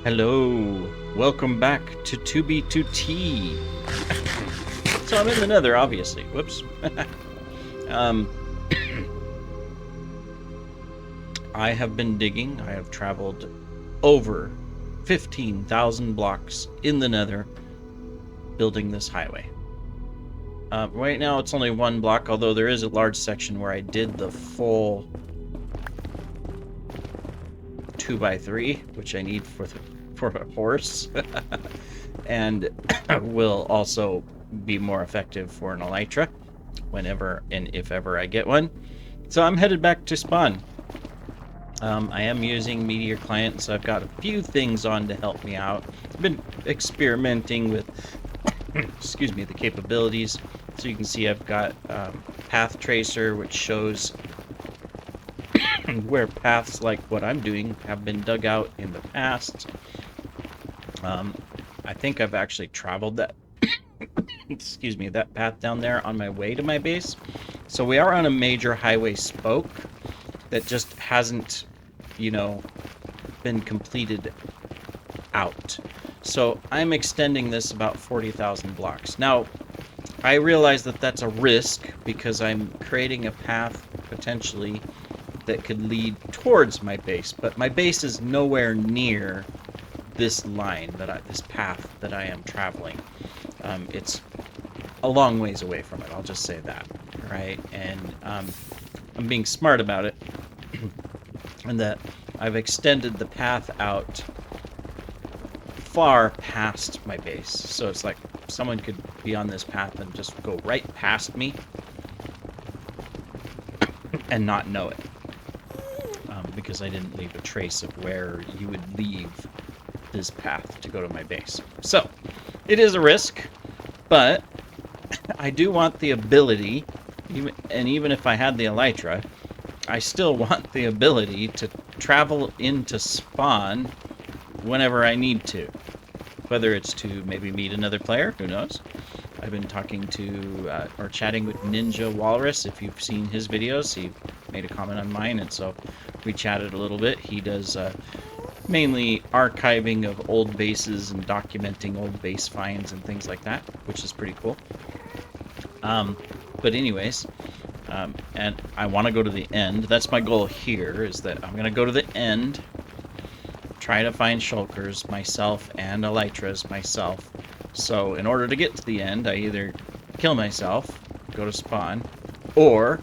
Hello, welcome back to 2B2T. So I'm in the nether, obviously. Whoops. um, I have been digging. I have traveled over 15,000 blocks in the nether building this highway. Right now it's only one block, although there is a large section where I did the full 2x3, which I need for a horse, and will also be more effective for an elytra whenever and if ever I get one. So I'm headed back to spawn. I am using Meteor Client, so I've got a few things on to help me out. I've been experimenting with excuse me, the capabilities. So you can see I've got Path Tracer, which shows where paths like what I'm doing have been dug out in the past. I think I've actually traveled that excuse me, that path down there on my way to my base. So we are on a major highway spoke that just hasn't, been completed out. So I'm extending this about 40,000 blocks. Now, I realize that that's a risk because I'm creating a path potentially that could lead towards my base, but my base is nowhere near this line this path that I am traveling. It's a long ways away from it. I'll just say that, right? And I'm being smart about it, and that I've extended the path out far past my base. So it's like someone could be on this path and just go right past me and not know it, because I didn't leave a trace of where you would leave this path to go to my base. So it is a risk, but I do want the ability, even if I had the elytra, I still want the ability to travel into spawn whenever I need to. Whether it's to maybe meet another player, who knows? I've been talking to, or chatting with Ninja Walrus. If you've seen his videos, he made a comment on mine, and so we chatted a little bit. He does mainly archiving of old bases and documenting old base finds and things like that, which is pretty cool. But anyways, and I want to go to the end. That's my goal here, is that I'm going to go to the end, try to find shulkers myself and elytras myself. So in order to get to the end, I either kill myself, go to spawn, or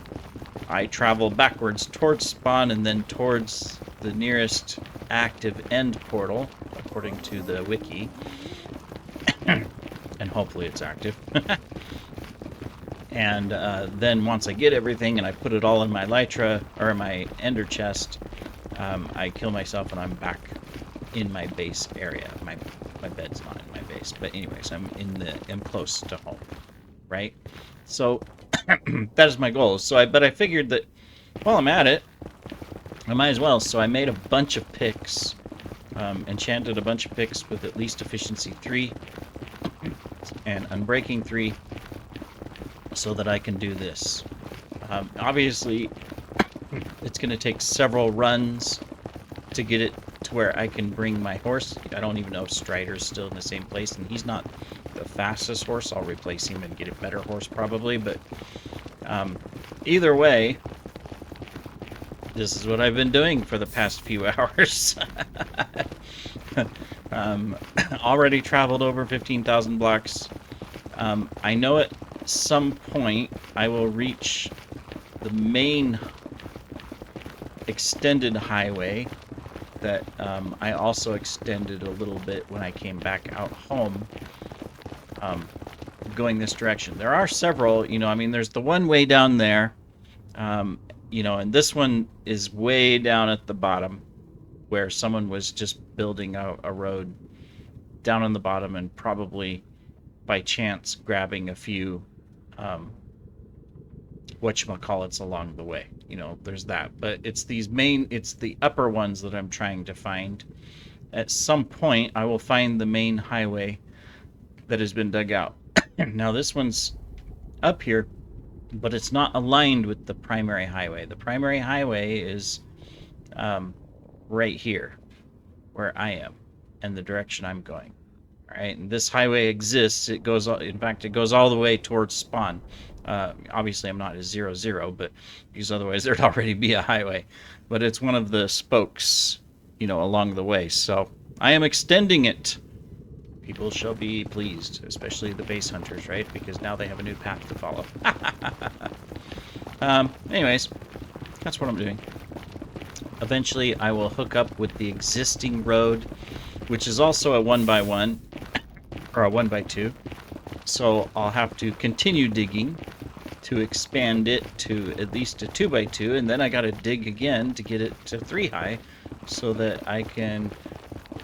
I travel backwards towards spawn and then towards the nearest active end portal, according to the wiki. And hopefully it's active. And then once I get everything and I put it all in my elytra, or my ender chest, I kill myself and I'm back in my base area. My bed's not in my base, but anyways, I'm close to home, right? So that is my goal. But I figured that while I'm at it, I might as well. So I made a bunch of picks, enchanted a bunch of picks with at least efficiency 3 and unbreaking 3, so that I can do this. Obviously, it's going to take several runs to get it to where I can bring my horse. I don't even know if Strider's still in the same place, and he's not the fastest horse. I'll replace him and get a better horse probably, but either way, this is what I've been doing for the past few hours. Already traveled over 15,000 blocks. I know at some point I will reach the main extended highway that I also extended a little bit when I came back out home, going this direction. There are several, there's the one way down there, and this one is way down at the bottom where someone was just building a road down on the bottom and probably by chance grabbing a few whatchamacallits along the way. There's that. But it's the upper ones that I'm trying to find. At some point, I will find the main highway that has been dug out. Now, this one's up here, but it's not aligned with the primary highway. The primary highway is right here, where I am. and the direction I'm going. All right, and this highway exists. It goes, in fact, it goes all the way towards spawn. Obviously, I'm not at 0, but because otherwise there'd already be a highway. But it's one of the spokes, along the way. So I am extending it. People shall be pleased, especially the base hunters, right? Because now they have a new path to follow. Anyways, that's what I'm doing. Eventually, I will hook up with the existing road, which is also a 1x1 or a 1x2. So I'll have to continue digging to expand it to at least a 2x2, and then I got to dig again to get it to 3 high, so that I can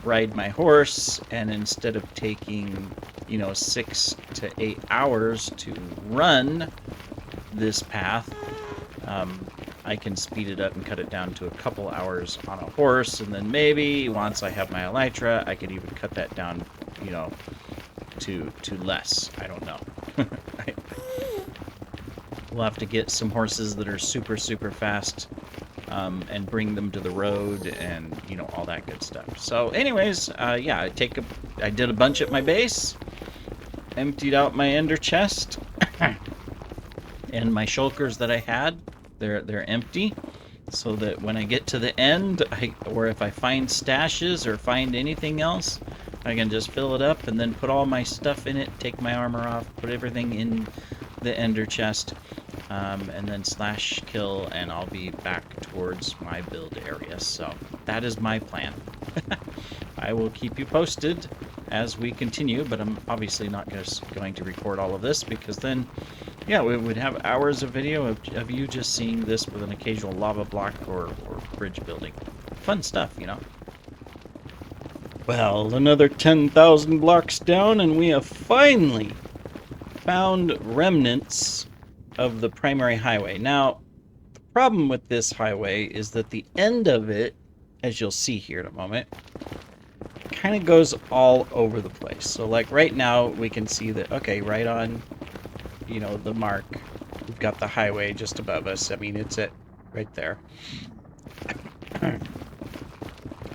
ride my horse, and instead of taking 6 to 8 hours to run this path, I can speed it up and cut it down to a couple hours on a horse, and then maybe once I have my elytra, I could even cut that down, to less. I don't know. We'll have to get some horses that are super, super fast, and bring them to the road, and all that good stuff. So anyways, yeah, I did a bunch at my base, emptied out my ender chest, and my shulkers that I had, they're empty, so that when I get to the end, or if I find stashes or find anything else, I can just fill it up and then put all my stuff in it, take my armor off, put everything in the ender chest, and then slash kill, and I'll be back towards my build area. So that is my plan. I will keep you posted as we continue, but I'm obviously not just going to record all of this, because then, yeah, we would have hours of video of you just seeing this with an occasional lava block or bridge building. Fun stuff, Well, another 10,000 blocks down, and we have finally found remnants of the primary highway. Now, the problem with this highway is that the end of it, as you'll see here in a moment, kind of goes all over the place. So like right now we can see that, okay, right on, the mark, we've got the highway just above us. I mean, it's right there.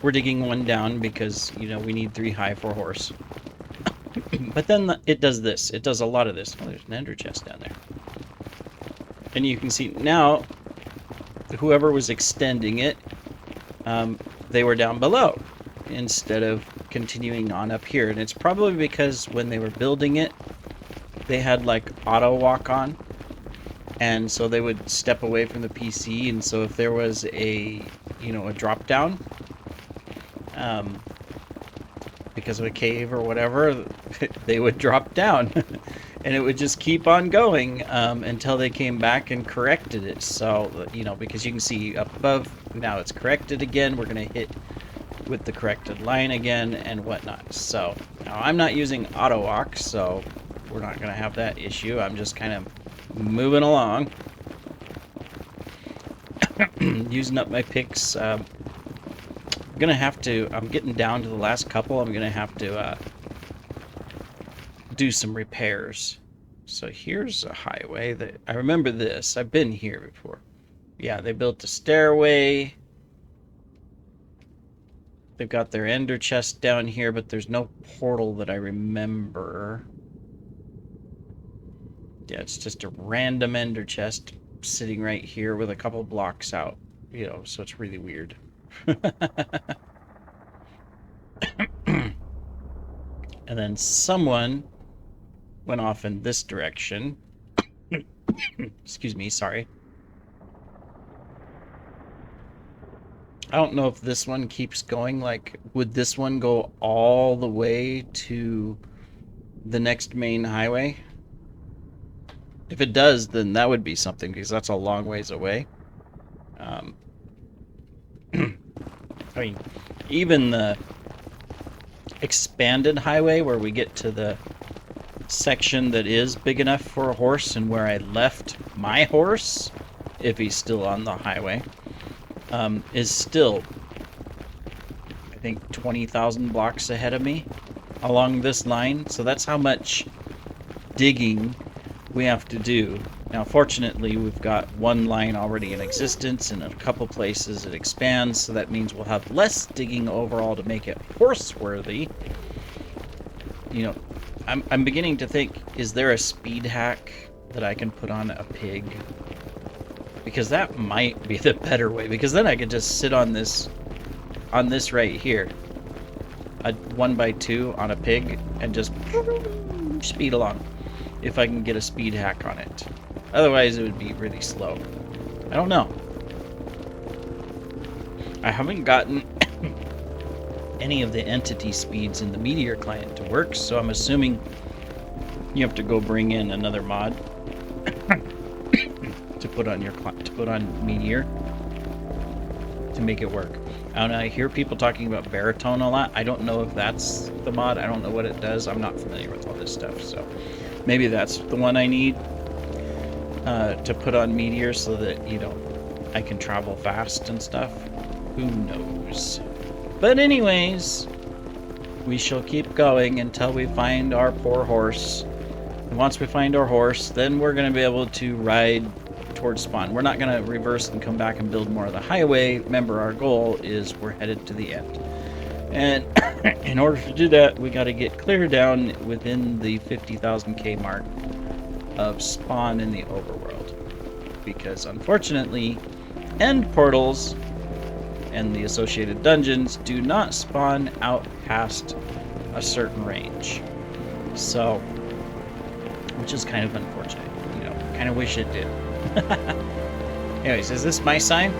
We're digging one down because, we need 3 high for a horse. But then it does this. It does a lot of this. Oh, there's an ender chest down there. And you can see now, whoever was extending it, they were down below instead of continuing on up here. And it's probably because when they were building it, they had like auto walk on. And so they would step away from the PC. And so if there was a drop down, because of a cave or whatever, they would drop down. And it would just keep on going until they came back and corrected it. So, because you can see up above, now it's corrected again. We're going to hit with the corrected line again and whatnot. So, now I'm not using auto walk, so we're not going to have that issue. I'm just kind of moving along. Using up my picks. I'm getting down to the last couple. I'm going to have to do some repairs. So here's a highway that I remember this. I've been here before. Yeah, they built a stairway. They've got their ender chest down here, but there's no portal that I remember. Yeah, it's just a random ender chest sitting right here with a couple blocks out. So it's really weird. And then someone went off in this direction. Excuse me, sorry. I don't know if this one keeps going. Like, would this one go all the way to the next main highway? If it does, then that would be something, because that's a long ways away. I mean, even the expanded highway where we get to the section that is big enough for a horse, and where I left my horse, if he's still on the highway, is still, I think, 20,000 blocks ahead of me along this line. So that's how much digging we have to do. Now, fortunately, we've got one line already in existence, and in a couple places it expands, so that means we'll have less digging overall to make it horse-worthy. You know, I'm beginning to think, is there a speed hack that I can put on a pig? Because that might be the better way, because then I could just sit on this right here, a 1x2 on a pig, and just speed along, if I can get a speed hack on it. Otherwise, it would be really slow. I don't know. I haven't gotten any of the entity speeds in the Meteor client to work, so I'm assuming you have to go bring in another mod to put on Meteor to make it work. And I hear people talking about baritone a lot. I don't know if that's the mod. I don't know what it does. I'm not familiar with all this stuff, so maybe that's the one I need to put on Meteor so that, you know, I can travel fast and stuff. Who knows? But anyways, we shall keep going until we find our poor horse. And once we find our horse, then we're going to be able to ride towards spawn. We're not going to reverse and come back and build more of the highway. Remember, our goal is we're headed to the end. And in order to do that, we got to get clear down within the 50,000K mark of spawn in the overworld. Because unfortunately, end portals and the associated dungeons do not spawn out past a certain range. So, which is kind of unfortunate. You know, kind of wish it did. Anyways, is this my sign?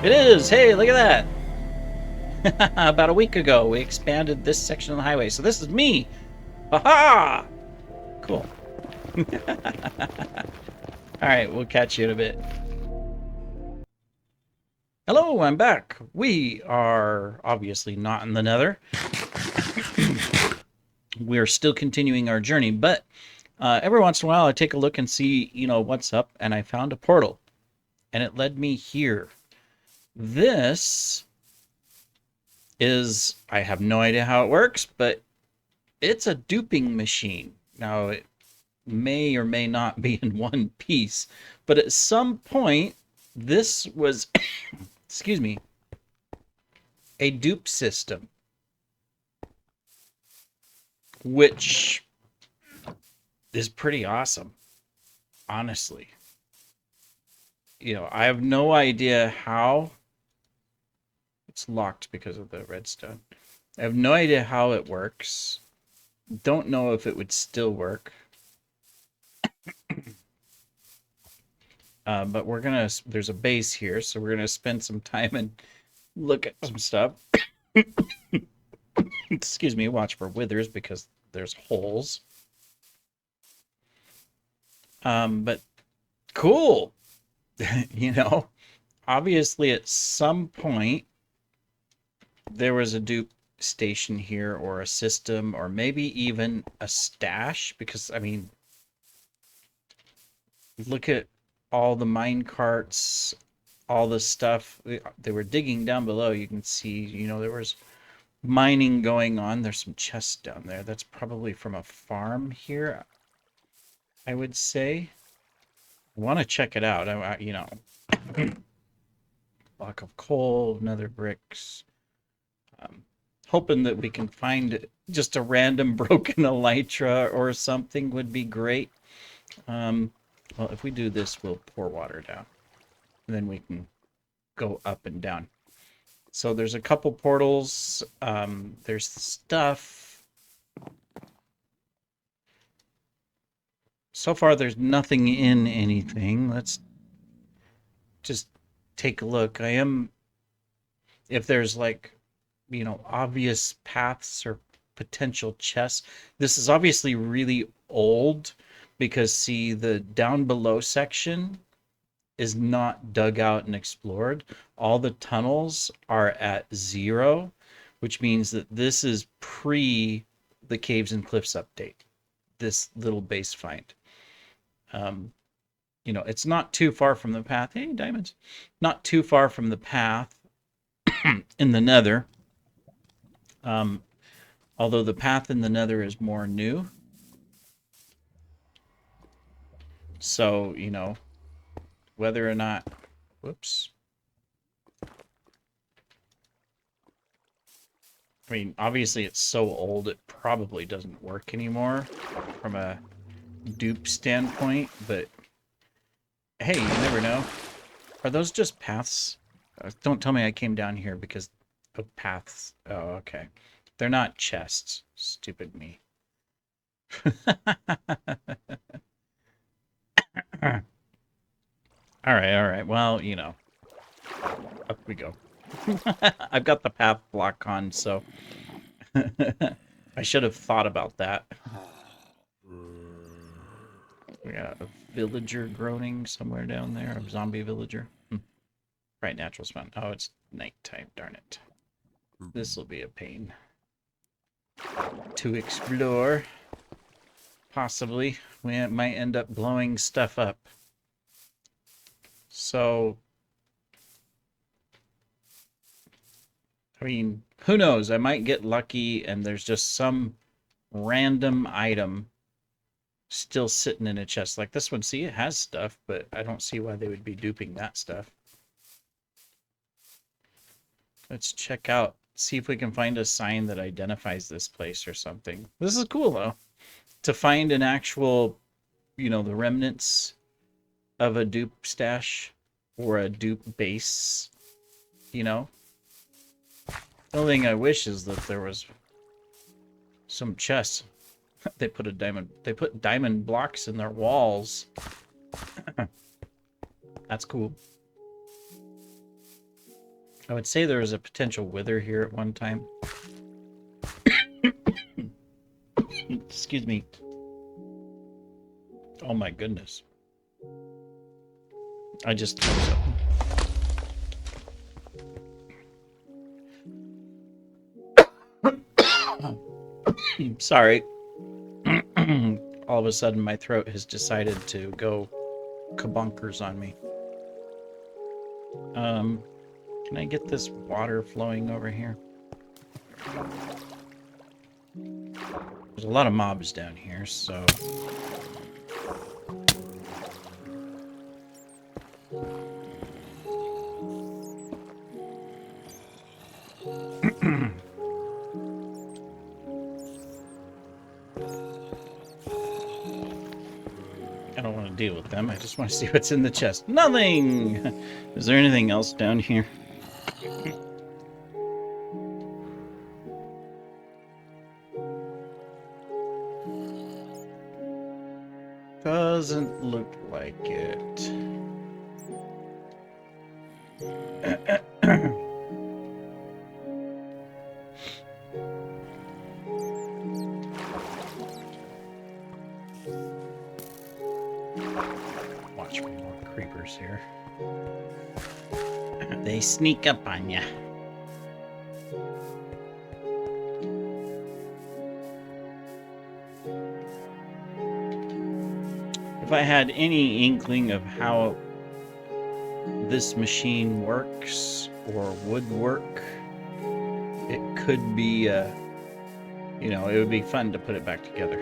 It is! Hey, look at that! About a week ago, we expanded this section of the highway. So this is me! Ha-ha! Cool. Alright, we'll catch you in a bit. Hello, I'm back. We are obviously not in the Nether. We're still continuing our journey, but every once in a while I take a look and see, you know, what's up, and I found a portal, and it led me here. This is, I have no idea how it works, but it's a duping machine. Now, it may or may not be in one piece, but at some point, this was, excuse me, a dupe system, which is pretty awesome, honestly. You know, I have no idea how. It's locked because of the redstone. I have no idea how it works. Don't know if it would still work. But we're gonna, there's a base here, so we're gonna spend some time and look at some stuff. Excuse me, watch for withers because there's holes. But cool. You know, obviously at some point there was a dupe station here, or a system, or maybe even a stash, because I mean, look at all the mine carts, all the stuff they were digging down below. You can see, you know, there was mining going on. There's some chests down there. That's probably from a farm here, I would say. I want to check it out. You know, block of coal, nether bricks. Hoping that we can find just a random broken elytra or something would be great. Well, if we do this, we'll pour water down. And then we can go up and down. So there's a couple portals. There's stuff. So far, there's nothing in anything. Let's just take a look. If there's like, you know, obvious paths or potential chests. This is obviously really old because, see, the down below section is not dug out and explored. All the tunnels are at 0, which means that this is pre the Caves and Cliffs update, this little base find. You know, it's not too far from the path. Hey, diamonds. Not too far from the path in the Nether. Although the path in the Nether is more new. So, you know, whether or not... Whoops. I mean, obviously it's so old it probably doesn't work anymore from a dupe standpoint, but hey, you never know. Are those just paths? Don't tell me I came down here because of paths. Oh, okay. They're not chests. Stupid me. All right. Well, you know, up we go. I've got the path block on, so I should have thought about that. We got a villager groaning somewhere down there, a zombie villager. Right, natural spawn. Oh, it's nighttime, darn it. This will be a pain to explore. Possibly. We might end up blowing stuff up. So, I mean, who knows? I might get lucky and there's just some random item still sitting in a chest. Like this one, see, it has stuff, but I don't see why they would be duping that stuff. Let's check out, see if we can find a sign that identifies this place or something. This is cool, though. To find an actual, you know, the remnants of a dupe stash or a dupe base, you know. The only thing I wish is that there was some chests. They put diamond blocks in their walls. That's cool. I would say there was a potential wither here at one time. Excuse me. Oh my goodness. I just threw something. Sorry. All of a sudden my throat has decided to go kabunkers on me. Can I get this water flowing over here? There's a lot of mobs down here, so... I don't want to deal with them. I just want to see what's in the chest. Nothing! Is there anything else down here? Doesn't look like it. Watch for more creepers here. They sneak up on you. If I had any inkling of how this machine works or would work, it could be, you know, it would be fun to put it back together.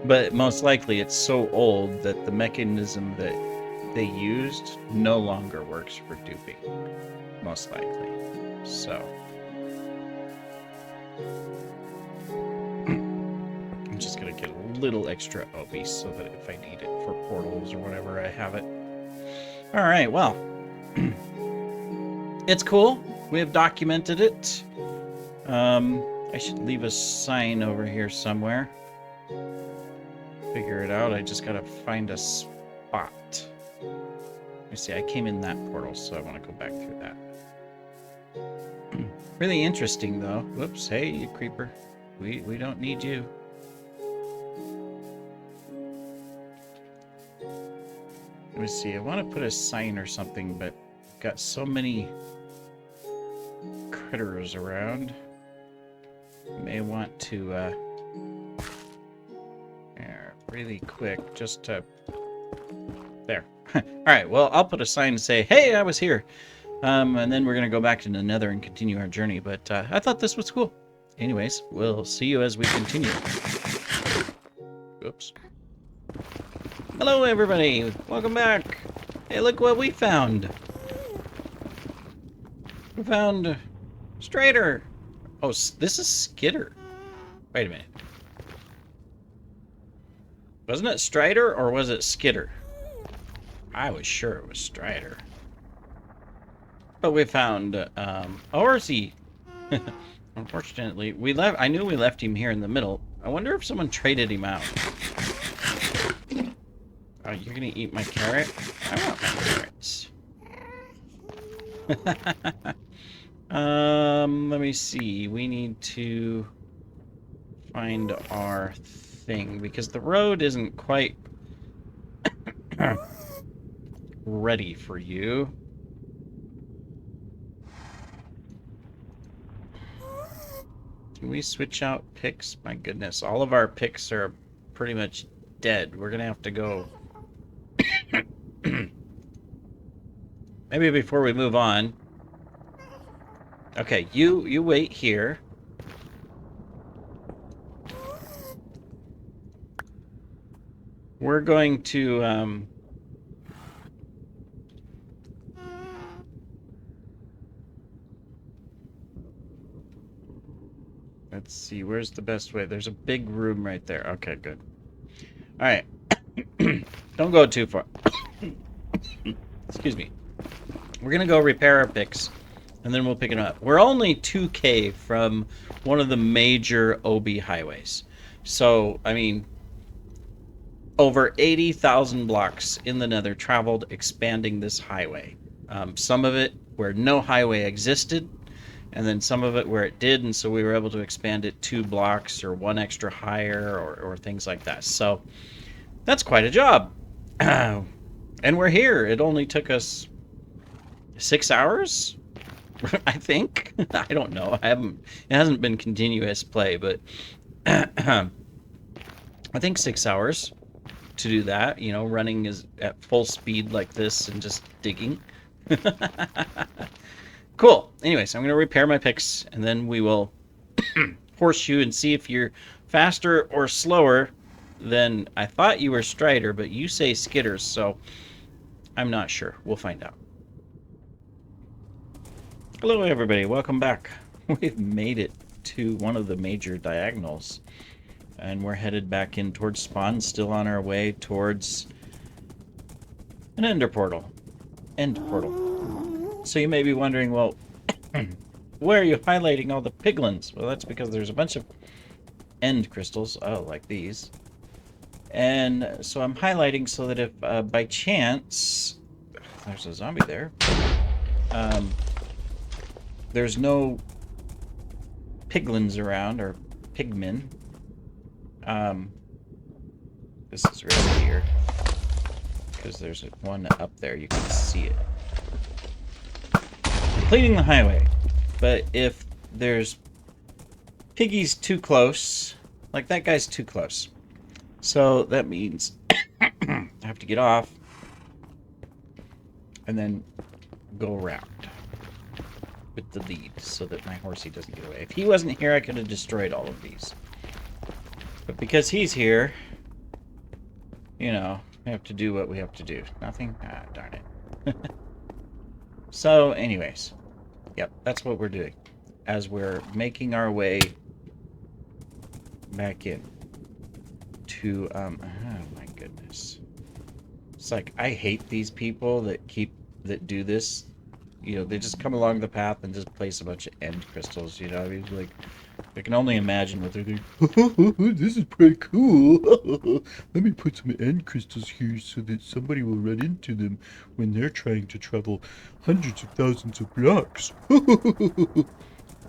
But most likely it's so old that the mechanism that they used no longer works for duping. Most likely. So. I'm just going to get a little extra obby so that if I need it for portals or whatever, I have it. Alright, well. It's cool. We have documented it. I should leave a sign over here somewhere. Figure it out. I just gotta find a spot. Let me see. I came in that portal, so I want to go back through that. Really interesting, though. Whoops. Hey, you creeper. We don't need you. Let me see. I want to put a sign or something, but I've got so many critters around. May want to really quick just to there. All right, well, I'll put a sign and say, hey, I was here, and then we're gonna go back to the Nether and continue our journey, but I thought this was cool. Anyways, we'll see you as we continue. Oops. Hello, everybody. Welcome back. Hey, look what we found. We found Strider. Oh, this is Skitter. Wait a minute. Wasn't it Strider or was it Skitter? I was sure it was Strider. But we found Horsey. Unfortunately, I knew we left him here in the middle. I wonder if someone traded him out. Oh, you're gonna eat my carrot? I want my carrots. Let me see. We need to find our thing because the road isn't quite ready for you. Can we switch out picks? My goodness, all of our picks are pretty much dead. We're gonna have to go. Maybe before we move on. Okay, you wait here. We're going to let's see, where's the best way? There's a big room right there. Okay, good. All right. Don't go too far. Excuse me. We're going to go repair our picks, and then we'll pick it up. We're only 2K from one of the major OB highways. So, I mean, over 80,000 blocks in the Nether traveled expanding this highway. Some of it where no highway existed, and then some of it where it did, and so we were able to expand it 2 blocks or 1 extra higher or things like that. So, that's quite a job. And we're here. It only took us 6 hours, I think. I don't know. It hasn't been continuous play, but I think 6 hours to do that. You know, running is at full speed like this and just digging. Cool. Anyways, I'm going to repair my picks, and then we will horseshoe and see if you're faster or slower than I thought you were Strider, but you say Skitters, so I'm not sure. We'll find out. Hello, everybody. Welcome back. We've made it to one of the major diagonals, and we're headed back in towards spawn, still on our way towards an end portal. So you may be wondering, well, why are you highlighting all the piglins? Well, that's because there's a bunch of end crystals, like these. And so I'm highlighting so that if by chance there's a zombie there, there's no piglins around, or pigmen. This is right here, because there's one up there, you can see it. Completing the highway. But if there's piggies too close, like that guy's too close. So that means I have to get off and then go around with the lead so that my horsey doesn't get away. If he wasn't here, I could have destroyed all of these. But because he's here, you know, we have to do what we have to do. Nothing? Ah, darn it. So, anyways. Yep, that's what we're doing. As we're making our way back in to, oh my goodness. It's like, I hate these people that do this. You know, they just come along the path and just place a bunch of end crystals, you know? I mean, like, I can only imagine what they're doing. This is pretty cool. Let me put some end crystals here so that somebody will run into them when they're trying to travel hundreds of thousands of blocks.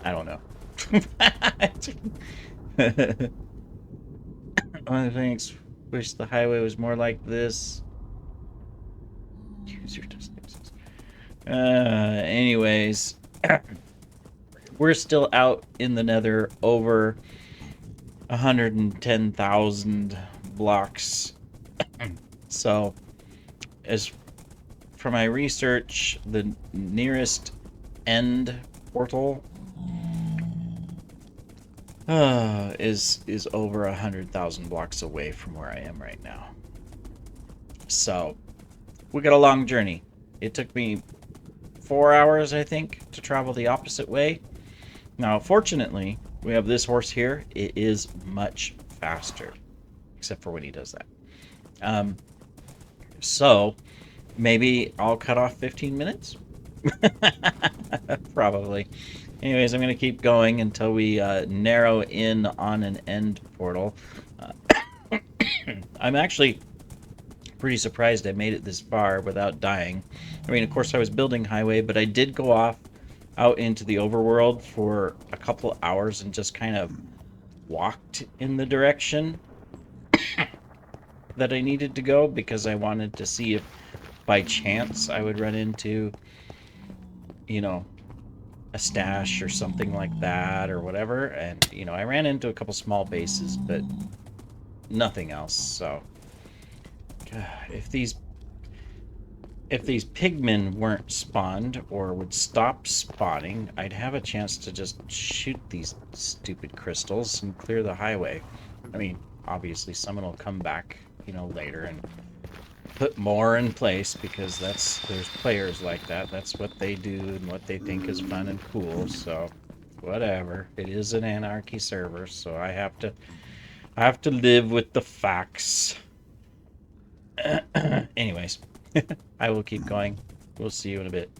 I don't know. One of the things, wish the highway was more like this. Use your distance. Anyways, we're still out in the Nether over 110,000 blocks. So, as for my research, the nearest end portal is over 100,000 blocks away from where I am right now. So we got a long journey. It took me 4 hours, I think, to travel the opposite way. Now, fortunately, we have this horse here. It is much faster, except for when he does that. So maybe I'll cut off 15 minutes. Probably. Anyways, I'm going to keep going until we narrow in on an end portal. I'm actually pretty surprised I made it this far without dying. I mean, of course, I was building highway, but I did go off out into the overworld for a couple hours and just kind of walked in the direction that I needed to go because I wanted to see if by chance I would run into, you know, a stash or something like that or whatever. And, I ran into a couple small bases, but nothing else. So, God, if these pigmen weren't spawned or would stop spawning, I'd have a chance to just shoot these stupid crystals and clear the highway. I mean, obviously someone will come back, later and put more in place because there's players like that. That's what they do and what they think is fun and cool. So, whatever. It is an anarchy server, so I have to live with the facts. Anyways, I will keep going. We'll see you in a bit.